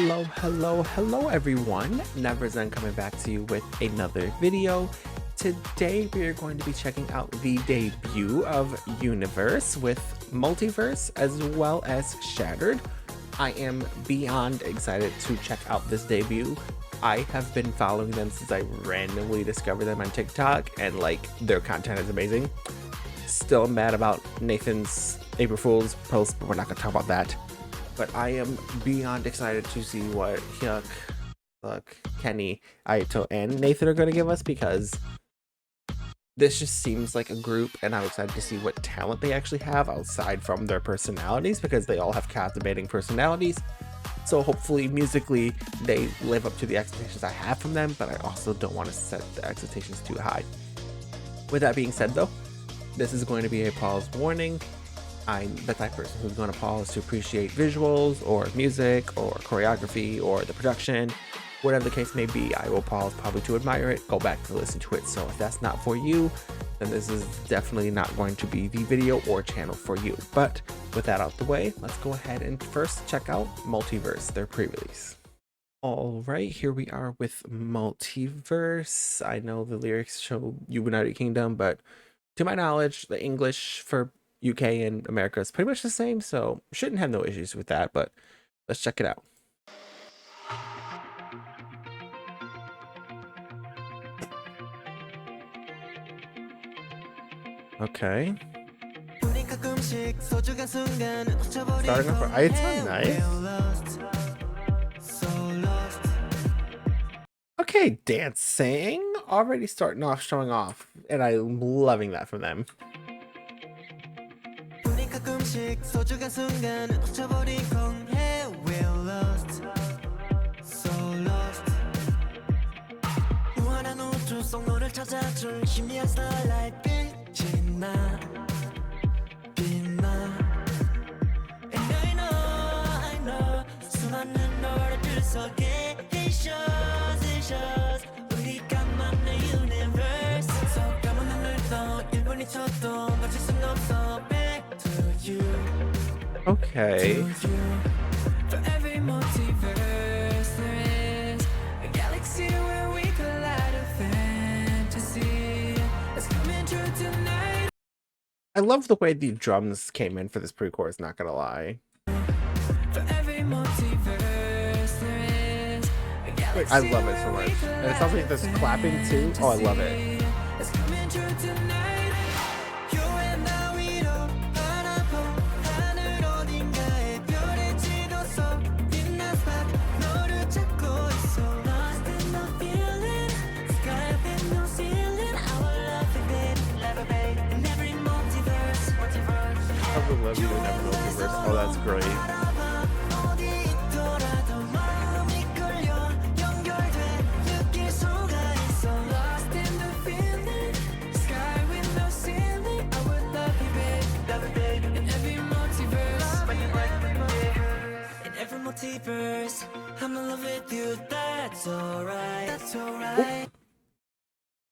Hello everyone. Neverzen coming back to you with another video. Today we are going to be checking out the debut of 1VERSE with Multiverse as well as Shattered. I am beyond excited to check out this debut. I have been following them since I randomly discovered them on TikTok, and their content is amazing. Still mad about Nathan's April Fool's post, but we're not gonna talk about that. But I am beyond excited to see what Hyuk, Kenny, Aito, and Nathan are going to give us, because this just seems like a group, and I'm excited to see what talent they actually have outside from their personalities, because they all have captivating personalities. So hopefully musically they live up to the expectations I have from them, but I also don't want to set the expectations too high. With that being said though, this is going to be a pause warning. I'm the type of person who's going to pause to appreciate visuals or music or choreography or the production. Whatever the case may be, I will pause probably to admire it, go back to listen to it. So if that's not for you, then this is definitely not going to be the video or channel for you. But with that out the way, let's go ahead and first check out Multiverse, their pre-release. All right, here we are with Multiverse. I know the lyrics show United Kingdom, but to my knowledge, the English for UK and America is pretty much the same, so shouldn't have no issues with that. But let's check it out. Okay. Starting off with Aito, nice. Okay, dancing. Already starting off, showing off, and I'm loving that from them. Okay. For every multiverse there is a galaxy where we collide of fantasy. It's coming true tonight. I love the way the drums came in for this pre-chorus, not gonna lie. For every multiverse there is a galaxy. I love it so much. And it sounds like there's clapping too. Oh, I love it. It's coming true tonight. I love you in every multiverse. Oh, that's great. Ooh.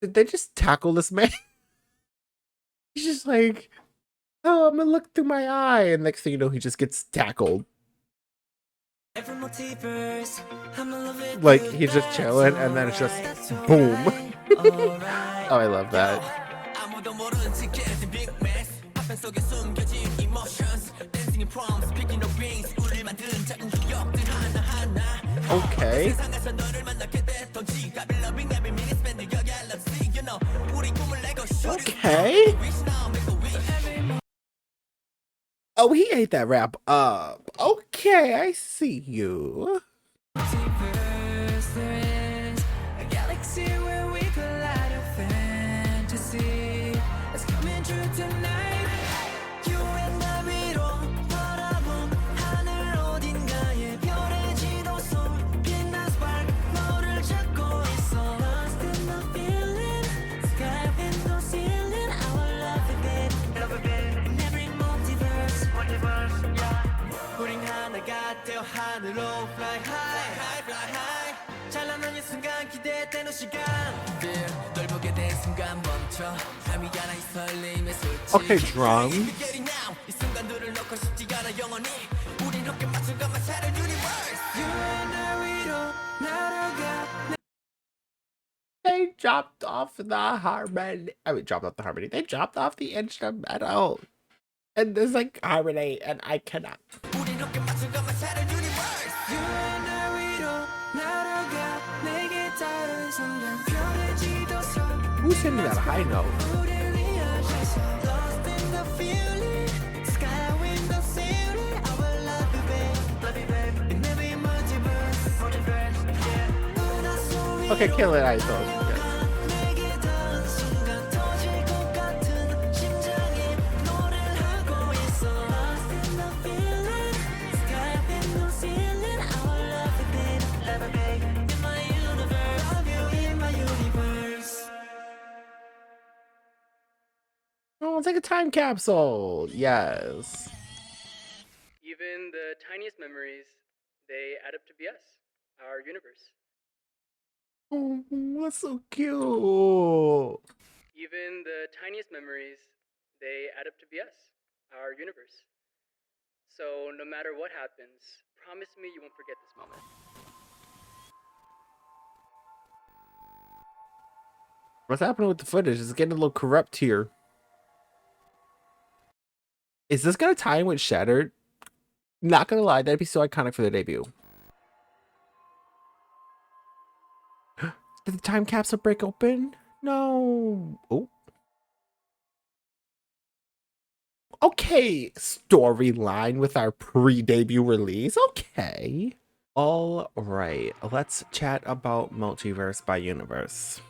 Did they just tackle this man? He's just like, oh, I'm gonna look through my eye, and next thing you know, he just gets tackled. Like, he's just chilling, and then it's just boom. Oh, I love that. Okay. Okay. Oh, he ate that rap up. Okay, I see you. Okay, drums. dropped off the harmony. I mean, dropped off the harmony. They dropped off the instrumental. And there's like harmony, and I cannot. Who's hitting that high note? Okay, kill it, I thought. Oh, it's like a time capsule. Yes. Even the tiniest memories, they add up to be us, our universe. Oh, that's so cute. Even the tiniest memories, they add up to be us, our universe. So no matter what happens, promise me you won't forget this moment. What's happening with the footage? It's getting a little corrupt here. Is this gonna tie in with Shattered? Not gonna lie, that'd be so iconic for the debut. Did the time capsule break open? No. Oh. Okay, storyline with our pre-debut release. Okay. All right, let's chat about Multiverse by Universe.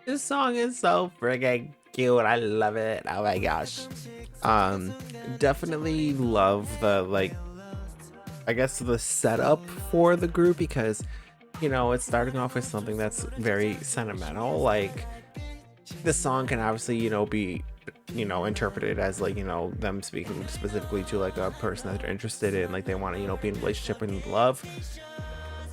This song is so friggin' cute. I love it. Oh my gosh. Definitely love the, like, I guess the setup for the group, because, you know, it's starting off with something that's very sentimental. Like, this song can obviously, you know, be, you know, interpreted as, like, you know, them speaking specifically to like a person that they're interested in, like they want to, you know, be in a relationship and love.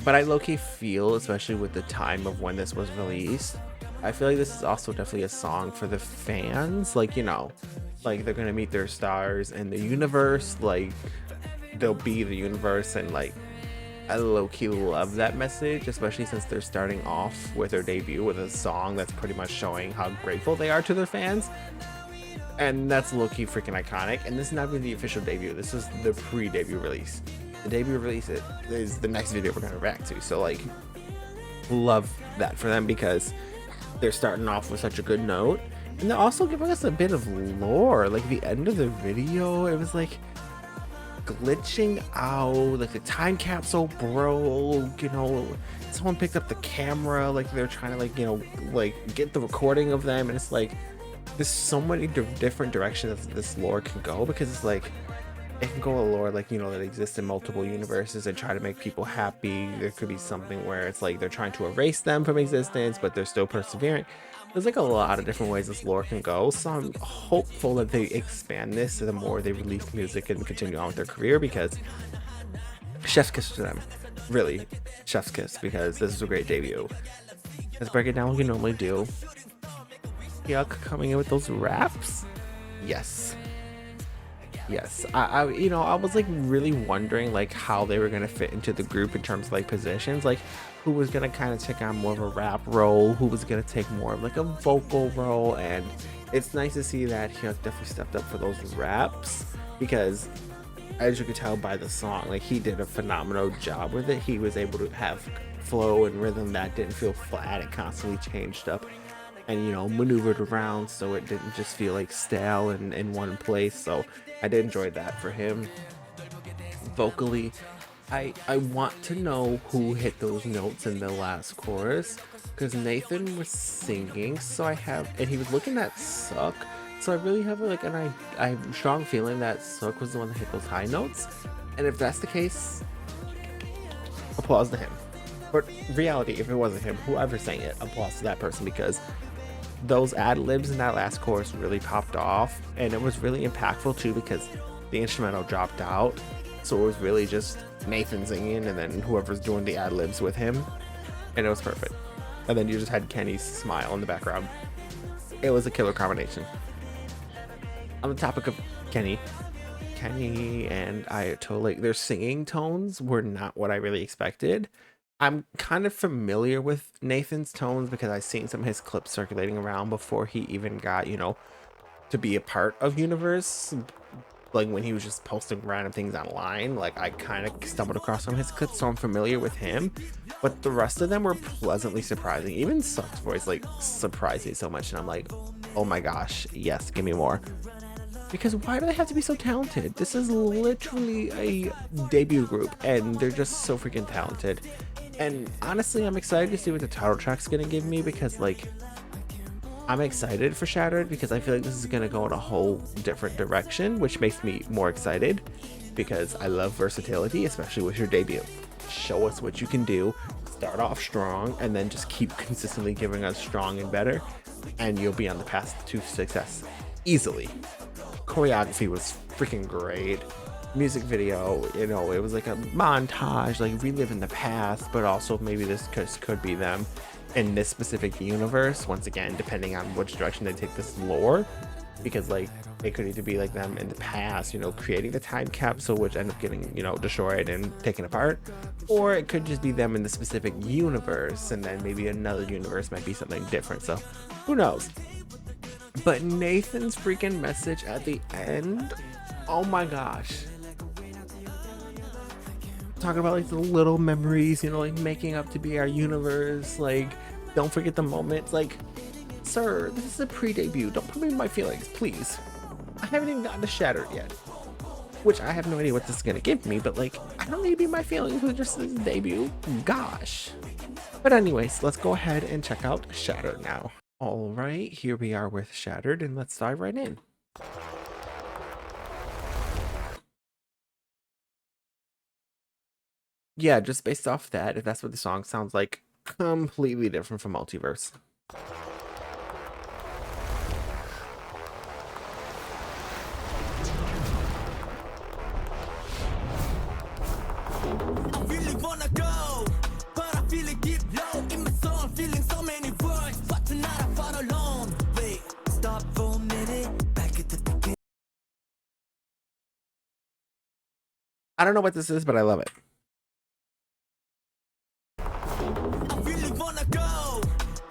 But I low-key feel, especially with the time of when this was released, I feel like this is also definitely a song for the fans. Like, you know, like they're gonna meet their stars in the universe, like they'll be the universe, and like I low-key love that message, especially since they're starting off with their debut with a song that's pretty much showing how grateful they are to their fans. And that's low-key freaking iconic. And this is not even the official debut, this is the pre-debut release. The debut release is the next video we're gonna react to, so like love that for them, because they're starting off with such a good note, and they're also giving us a bit of lore. Like the end of the video, it was like glitching out, like the time capsule broke, you know, someone picked up the camera, like they're trying to, like, you know, like get the recording of them, and it's like there's so many different directions that this lore can go, because it's like it can go a lore, like, you know, that exists in multiple universes and try to make people happy. There could be something where it's like they're trying to erase them from existence, but they're still persevering. There's like a lot of different ways this lore can go, so I'm hopeful that they expand this the more they release music and continue on with their career, because chef's kiss to them. Really, chef's kiss, because this is a great debut. Let's break it down like we normally do. Yuck, coming in with those raps. Yes. Yes, I you know, I was like really wondering like how they were gonna fit into the group in terms of like positions, like who was gonna kind of take on more of a rap role, who was gonna take more of like a vocal role. And it's nice to see that he definitely stepped up for those raps, because as you could tell by the song, like he did a phenomenal job with it. He was able to have flow and rhythm that didn't feel flat. It constantly changed up and, you know, maneuvered around, so it didn't just feel like stale and in one place. So I did enjoy that for him. Vocally, I want to know who hit those notes in the last chorus, because Nathan was singing, so and he was looking at Suck, so I really have like I have a strong feeling that Suck was the one that hit those high notes. And if that's the case, applause to him. But reality, if it wasn't him, whoever sang it, applause to that person, because those ad-libs in that last chorus really popped off, and it was really impactful too, because the instrumental dropped out, so it was really just Nathan singing and then whoever's doing the ad-libs with him, and it was perfect. And then you just had Kenny's smile in the background. It was a killer combination. On the topic of Kenny and Ayatollah, their singing tones were not what I really expected. I'm kind of familiar with Nathan's tones because I've seen some of his clips circulating around before he even got, you know, to be a part of Universe. Like when he was just posting random things online, like I kind of stumbled across some of his clips, so I'm familiar with him. But the rest of them were pleasantly surprising. Even Suck's voice like surprised me so much, and I'm like, oh my gosh, yes, give me more. Because why do they have to be so talented? This is literally a debut group, and they're just so freaking talented. And honestly, I'm excited to see what the title track's gonna give me, because like I'm excited for Shattered because I feel like this is gonna go in a whole different direction, which makes me more excited because I love versatility, especially with your debut. Show us what you can do, start off strong, and then just keep consistently giving us strong and better, and you'll be on the path to success easily. Choreography was freaking great. Music video, you know, it was like a montage, like reliving the past, but also maybe this could be them in this specific universe, once again, depending on which direction they take this lore, because like it could either be like them in the past, you know, creating the time capsule, which end up getting, you know, destroyed and taken apart, or it could just be them in the specific universe, and then maybe another universe might be something different, so who knows. But Nathan's freaking message at the end, oh my gosh, talking about like the little memories, you know, like making up to be our universe, like don't forget the moments. Like, sir, this is a pre-debut, don't put me in my feelings, please. I haven't even gotten to Shattered yet, which I have no idea what this is gonna give me, but like I don't need to be in my feelings with just this debut, gosh. But anyways, let's go ahead and check out Shattered now. All right, here we are with Shattered, and let's dive right in. Yeah, just based off that, if that's what the song sounds like, completely different from Multiverse. I really wanna go, but I feel it deep low in my soul. I'm feeling so many words, but tonight I fought alone. Wait, stop for a minute, back at the beginning. I don't know what this is, but I love it. I really wanna go,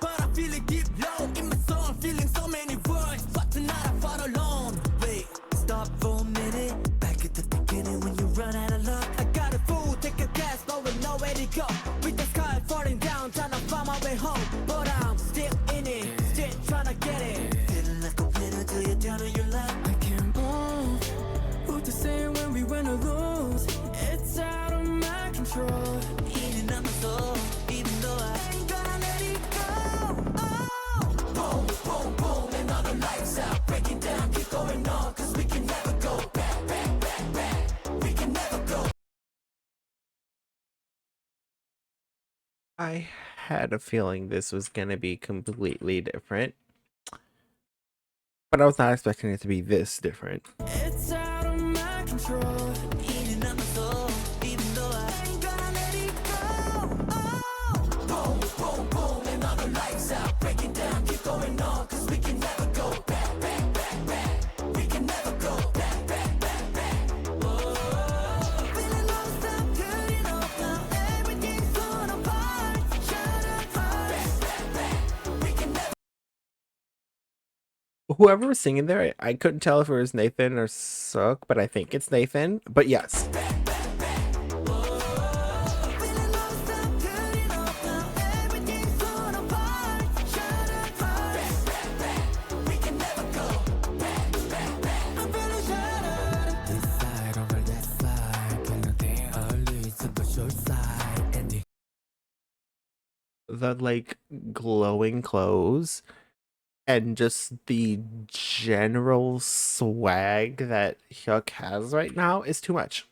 but I feel it deep low in my soul. I'm feeling so many words, but tonight I fought alone. Wait, stop for a minute, back at the beginning when you run out of luck. I got a fool, take a guess, knowing nowhere to go. With the sky falling down, trying to find my way home, but I'm still in it, still trying to get it. Feeling like a winner till you're down on your luck. I can't move. Who to say when we win or lose? It's out of my control. Eating up my soul, even though I ain't gonna let it go. Oh, boom, boom, boom, and all the lights out, breaking down, keep going on, 'cause we can never go back, back, back, back. We can never go. I had a feeling this was gonna be completely different, but I was not expecting it to be this different. It's out of my control. Eating up my soul, even though I ain't gonna let it go. Oh, boom, boom, boom, and all the lights out, breaking down, keep going on, 'cause we can never go back, back, back, back. We can never go back, back, back, back. Oh, feeling lost, I'm cutting off now. Everything's torn apart. Shut up, back, back, back. We can never. Whoever was singing there, I couldn't tell if it was Nathan or Suck, but I think it's Nathan. But yes, the like glowing clothes and just the general swag that Hyuk has right now is too much.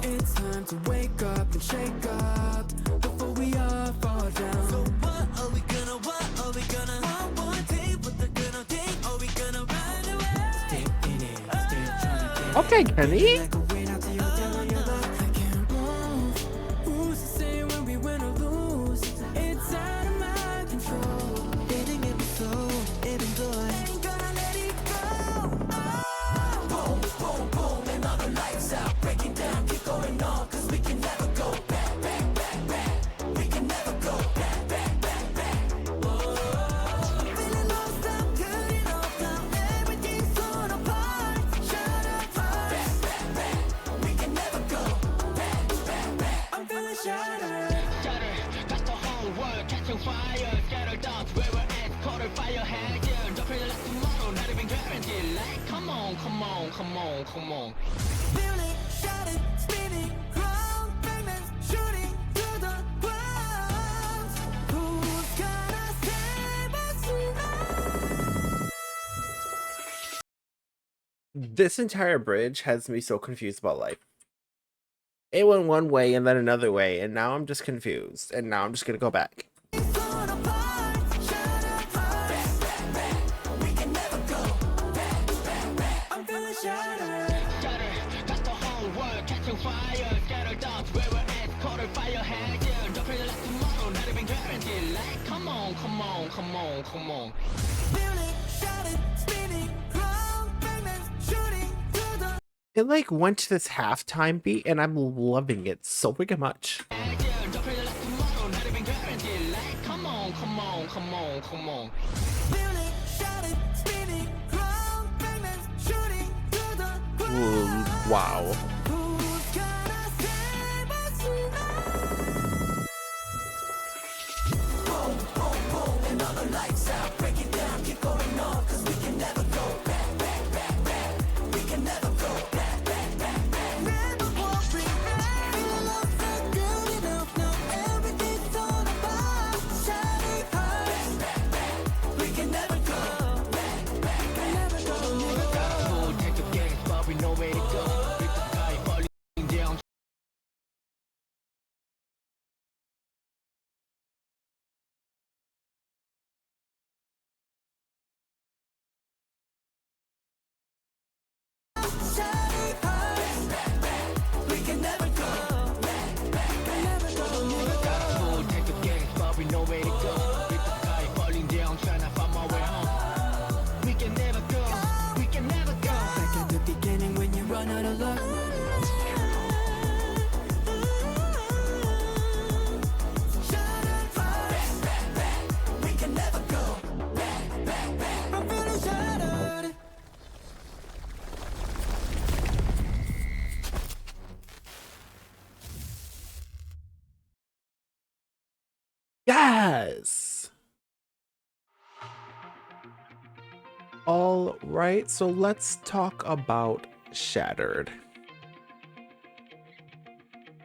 It's time to wake up and shake up before we all fall down. So what are we gonna, one more day, what they're gonna think? Are we gonna run away? Stay in it, stay trying to get Okay, Kenny. like a weight out till you're down on your luck. I can't move. Who's to say when we win or lose? It's out of my control. Getting in my soul, even though I Feeling, shouting, spinning, crown, fragments, shooting to the ground. Who's gonna save us now? This entire bridge has me so confused about life. It went one way and then another way, and now I'm just confused. And now I'm just gonna go back. Torn apart, shattered apart. We can never go back. I'm feeling shattered. That's the whole world catching fire. Scattered dots where we're at, caught a fire head. Yeah, don't pray like tomorrow, not even guaranteed. Like, come on, come on, come on, come on. Feeling, shouting, spinning, crown, fragments, shooting to the It like went to this halftime beat, and I'm loving it so freaking much. Yeah, don't pray like tomorrow, not even guaranteed. Like, come on, come on, come on, come on. feeling, shouting, spinning, crown, fragments, shooting to the ground. Ooh, wow. Who's gonna save us now? Boom, boom, boom, and all the lights out. Break it down, keep going on, 'cause we can never go back, back, back, back. We can never go back, back, back, back. Never walking back. Feel love so good enough now. Everything's torn apart. Shining hearts. Back, back, back. We can never go back, back, back. Never go. Full take of games, but we know where to go. Big sky falling down. Shining hearts. Back, back. We can never go back, back, back. Never go. Full take of games, but we know where to go. Big sky falling down, trying to find my way home. We can never go, we can never go. Back at the beginning when you run out of luck. Shattered hearts. Back, back, back. We can never go back, back, back. I'm feeling shattered. Yes! All right, so let's talk about Shattered.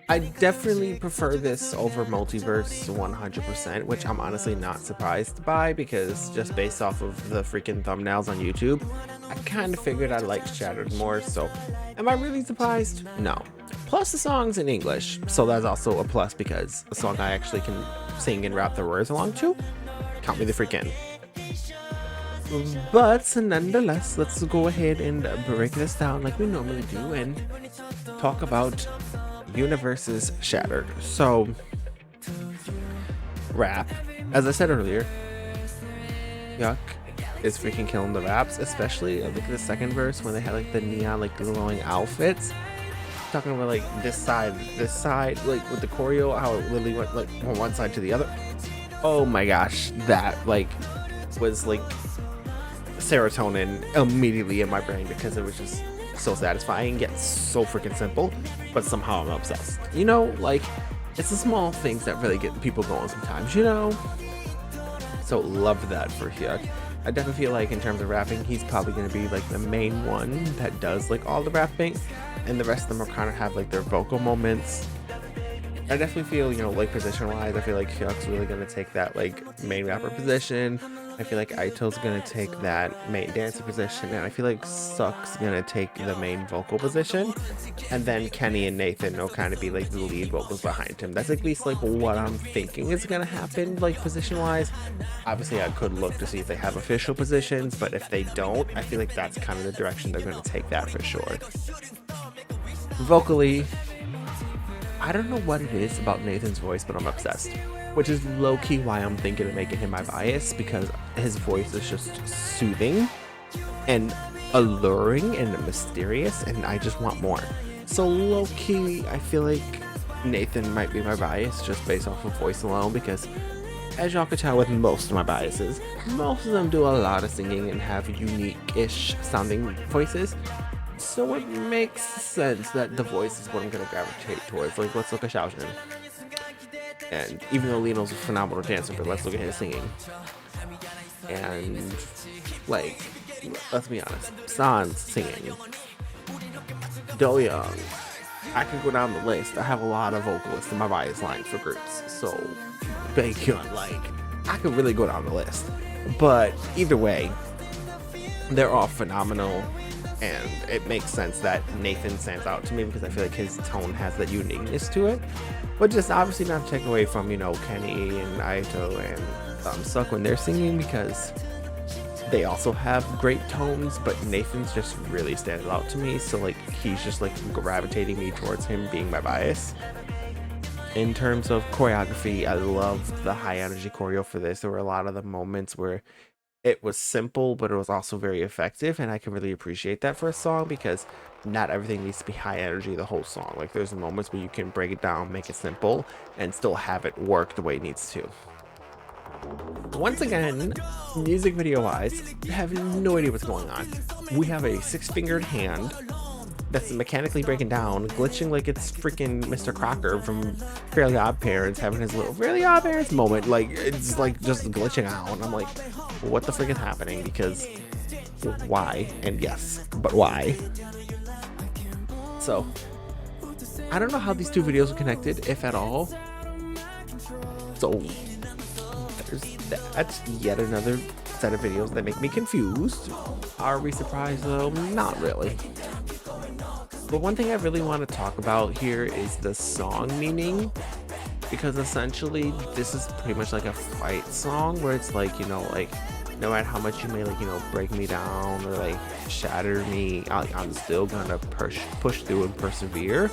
I definitely prefer this over Multiverse 100%, which I'm honestly not surprised by because just based off of the freaking thumbnails on YouTube, I kind of figured I liked Shattered more, so am I really surprised? No. Plus the song's in English, so that's also a plus because a song I actually can sing and rap the words along to. Count me the freak in. But nonetheless, let's go ahead and break this down like we normally do and talk about Universe's Shattered. So, rap, as I said earlier, Yuck is freaking killing the raps, especially look at the second verse when they had like the neon like glowing outfits. Talking about like this side, like with the choreo, how it literally went like from one side to the other. Oh my gosh, that like was like serotonin immediately in my brain because it was just so satisfying yet so freaking simple, but somehow I'm obsessed. You know, like it's the small things that really get people going sometimes, you know? So love that for Hyuk. I definitely feel like in terms of rapping, he's probably going to be like the main one that does like all the rapping, and the rest of them are kind of have like their vocal moments. I definitely feel, you know, like position wise, I feel like Hyuk's really going to take that like main rapper position. I feel like Aito's going to take that main dancer position, and I feel like Suck's going to take the main vocal position, and then Kenny and Nathan will kind of be like the lead vocals behind him. That's at least like what I'm thinking is going to happen, like position wise. Obviously I could look to see if they have official positions, but if they don't, I feel like that's kind of the direction they're going to take that for sure. Vocally, I don't know what it is about Nathan's voice, but I'm obsessed. Which is low-key why I'm thinking of making him my bias, because his voice is just soothing and alluring and mysterious, and I just want more. So low-key, I feel like Nathan might be my bias just based off of voice alone, because as y'all could tell with most of my biases, most of them do a lot of singing and have unique-ish sounding voices. So it makes sense that the voice is what I'm going to gravitate towards. Like, let's look at Xiaojun. And even though Lino's a phenomenal dancer, but let's look at his singing. And like, let's be honest, San's singing, Do Young. I could go down the list. I have a lot of vocalists in my bias line for groups. So Baekhyun, like, I could really go down the list. But either way, they're all phenomenal. And it makes sense that Nathan stands out to me because I feel like his tone has that uniqueness to it. But just obviously not to take away from, you know, Kenny and Aito and Suk when they're singing, because they also have great tones, but Nathan's just really stands out to me. So like, he's just like gravitating me towards him being my bias. In terms of choreography, I love the high energy choreo for this. There were a lot of the moments where it was simple, but it was also very effective, and I can really appreciate that for a song, because not everything needs to be high energy the whole song. Like, there's moments where you can break it down, make it simple, and still have it work the way it needs to. Once again, music video wise, I have no idea what's going on. We have a 6-fingered hand that's mechanically breaking down, glitching like it's freaking Mr. Crocker from Fairly Odd Parents, having his little Fairly Odd Parents moment. Like, it's like just glitching out, and I'm like, what the frick is happening? Because why? And yes, but why? So I don't know how these two videos are connected, if at all. So that's yet another set of videos that make me confused. Are we surprised though? Not really. But one thing I really want to talk about here is the song meaning, because essentially this is pretty much like a fight song where it's like, you know, like, no matter how much you may, like, you know, break me down or like shatter me, I'm still gonna push through and persevere.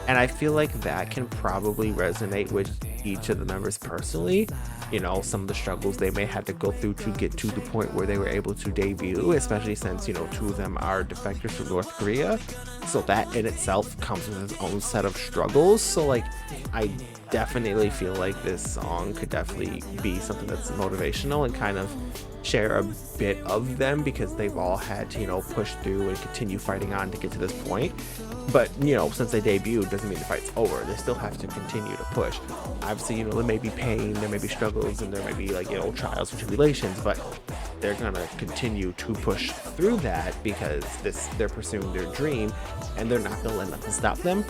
And I feel like that can probably resonate with each of the members personally. You know, some of the struggles they may have to go through to get to the point where they were able to debut, especially since, you know, 2 of them are defectors from North Korea. So that in itself comes with its own set of struggles. So like, I definitely feel like this song could definitely be something that's motivational and kind of share a bit of them, because they've all had to, you know, push through and continue fighting on to get to this point. But, you know, since they debuted doesn't mean the fight's over. They still have to continue to push. Obviously, you know, there may be pain, there may be struggles, and there may be, like, you know, trials and tribulations, but they're gonna continue to push through that because they're pursuing their dream, and they're not gonna let nothing stop them.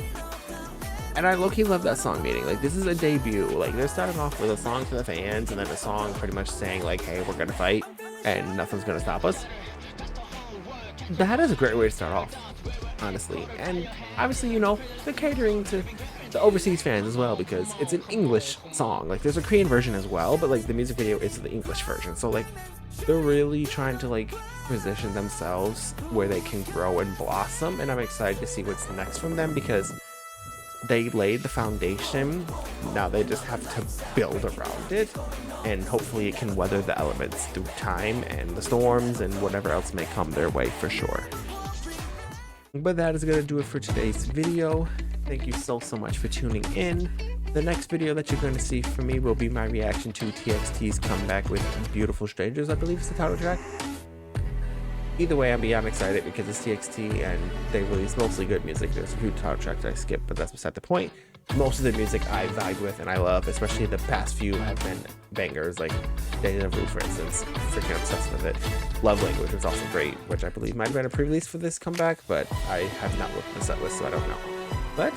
And I low-key love that song meeting. Like, this is a debut. Like, they're starting off with a song for the fans, and then a song pretty much saying, like, hey, we're gonna fight, and nothing's gonna stop us. That is a great way to start off, honestly. And obviously, you know, they're catering to the overseas fans as well, because it's an English song. Like, there's a Korean version as well, but like the music video is the English version. So like, they're really trying to like position themselves where they can grow and blossom, and I'm excited to see what's next from them, because they laid the foundation. Now they just have to build around it, and hopefully it can weather the elements through time and the storms and whatever else may come their way, for sure. But that is going to do it for today's video. Thank you so much for tuning in. The next video that you're going to see from me will be my reaction to TXT's comeback with Beautiful Strangers, I believe is the title track. Either way, I'm beyond excited because it's TXT and they release mostly good music. There's a few title tracks I skip, but that's beside the point. Most of the music I vibe with and I love, especially the past few have been bangers, like Deja Vu, for instance. Freaking obsessed with it. Love Language was also great, which I believe might have been a pre-release for this comeback, but I have not looked at the set list, so I don't know. But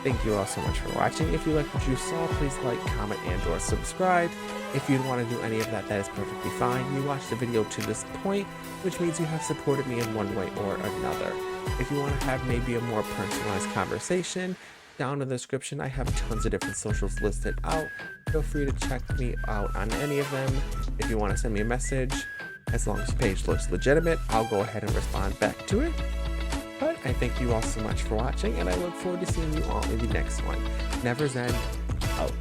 thank you all so much for watching. If you liked what you saw, please like, comment, and or subscribe. If you don't want to do any of that, that is perfectly fine. You watched the video to this point, which means you have supported me in one way or another. If you want to have maybe a more personalized conversation, down in the description I have tons of different socials listed out. Feel free to check me out on any of them. If you want to send me a message, as long as the page looks legitimate, I'll go ahead and respond back to it. But I thank you all so much for watching, and I look forward to seeing you all in the next one. 1VERSE out.